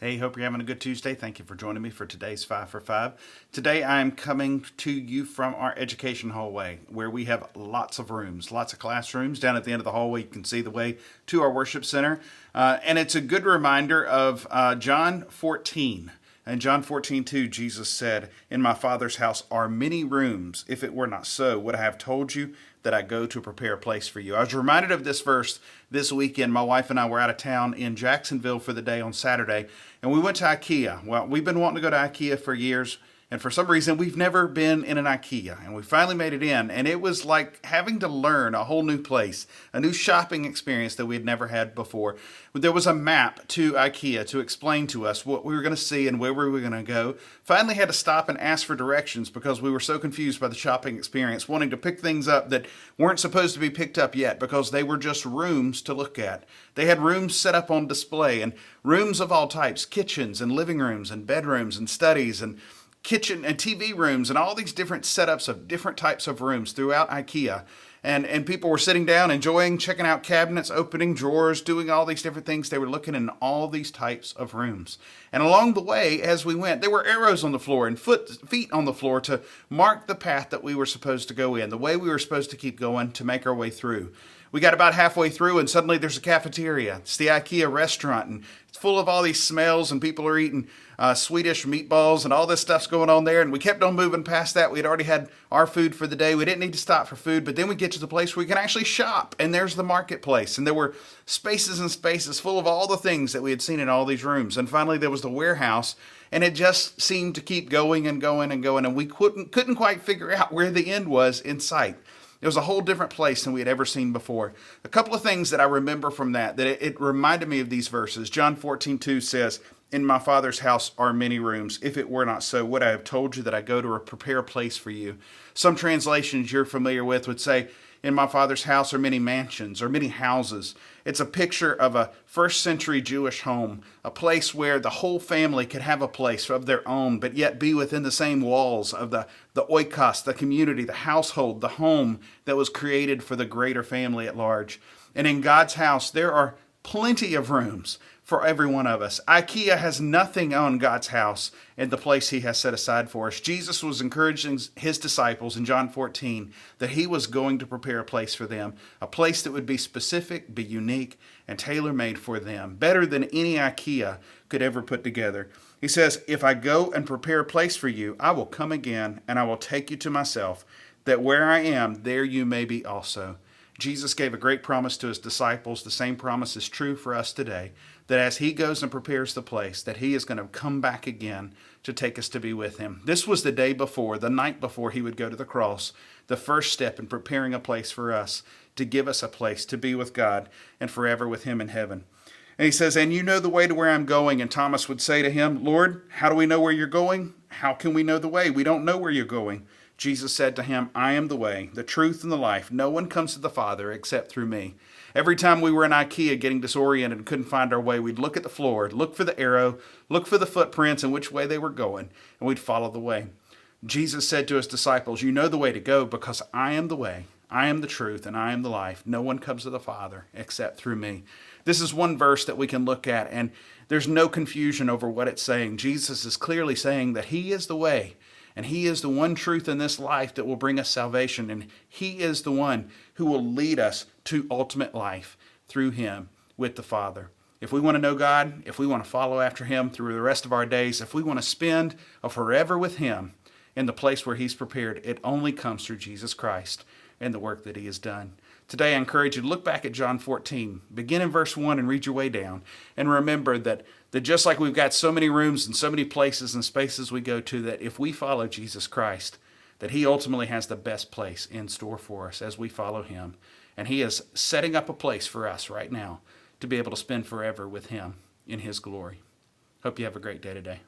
Hey, hope you're having a good Tuesday. Thank you for joining me for today's 5 for 5. Today I am coming to you from our education hallway where we have lots of rooms, lots of classrooms. Down at the end of the hallway you can see the way to our worship center. And it's a good reminder of John 14. In John 14:2, Jesus said, "In my Father's house are many rooms. If it were not so, would I have told you that I go to prepare a place for you?" I was reminded of this verse this weekend. My wife and I were out of town in Jacksonville for the day on Saturday, and we went to IKEA. Well, we've been wanting to go to IKEA for years, and for some reason, we've never been in an IKEA, and we finally made it in, and it was like having to learn a whole new place, a new shopping experience that we had never had before. There was a map to IKEA to explain to us what we were going to see and where we were going to go. Finally had to stop and ask for directions because we were so confused by the shopping experience, wanting to pick things up that weren't supposed to be picked up yet because they were just rooms to look at. They had rooms set up on display, and rooms of all types, kitchens and living rooms and bedrooms and studies and kitchen and TV rooms and all these different setups of different types of rooms throughout IKEA. And people were sitting down, enjoying, checking out cabinets, opening drawers, doing all these different things. They were looking in all these types of rooms. And along the way, as we went, there were arrows on the floor and feet on the floor to mark the path that we were supposed to go in, the way we were supposed to keep going to make our way through. We got about halfway through and suddenly there's a cafeteria. It's the IKEA restaurant and it's full of all these smells and people are eating Swedish meatballs and all this stuff's going on there. And we kept on moving past that. We had already had our food for the day. We didn't need to stop for food, but then we get to the place where we can actually shop, and there's the marketplace. And there were spaces and spaces full of all the things that we had seen in all these rooms. And finally there was the warehouse, and it just seemed to keep going and going and going. And we couldn't quite figure out where the end was in sight. It was a whole different place than we had ever seen before. A couple of things that I remember from that it reminded me of these verses. John 14:2 says, "In my Father's house are many rooms. If it were not so, would I have told you that I go to prepare a place for you?" Some translations you're familiar with would say, "In my Father's house are many mansions," or many houses. It's a picture of a first century Jewish home, a place where the whole family could have a place of their own, but yet be within the same walls of the oikos, the community, the household, the home that was created for the greater family at large. And in God's house, there are plenty of rooms for every one of us. IKEA has nothing on God's house and the place he has set aside for us. Jesus was encouraging his disciples in John 14 that he was going to prepare a place for them, a place that would be specific, be unique, and tailor-made for them, better than any IKEA could ever put together. He says, "If I go and prepare a place for you, I will come again and I will take you to myself, that where I am, there you may be also." Jesus gave a great promise to his disciples. The same promise is true for us today, that as he goes and prepares the place, that he is going to come back again to take us to be with him. This was the day before, the night before he would go to the cross, the first step in preparing a place for us, to give us a place to be with God and forever with him in heaven. And he says, "And you know the way to where I'm going." And Thomas would say to him, "Lord, how do we know where you're going? How can we know the way? We don't know where you're going." Jesus said to him, "I am the way, the truth, and the life. No one comes to the Father except through me." Every time we were in IKEA getting disoriented and couldn't find our way, we'd look at the floor, look for the arrow, look for the footprints and which way they were going, and we'd follow the way. Jesus said to his disciples, "You know the way to go because I am the way, I am the truth, and I am the life. No one comes to the Father except through me." This is one verse that we can look at, and there's no confusion over what it's saying. Jesus is clearly saying that he is the way, and he is the one truth in this life that will bring us salvation. And he is the one who will lead us to ultimate life through him with the Father. If we want to know God, if we want to follow after him through the rest of our days, if we want to spend a forever with him in the place where he's prepared, it only comes through Jesus Christ and the work that he has done. Today, I encourage you to look back at John 14, begin in verse 1 and read your way down. And remember that just like we've got so many rooms and so many places and spaces we go to, that if we follow Jesus Christ, that he ultimately has the best place in store for us as we follow him. And he is setting up a place for us right now to be able to spend forever with him in his glory. Hope you have a great day today.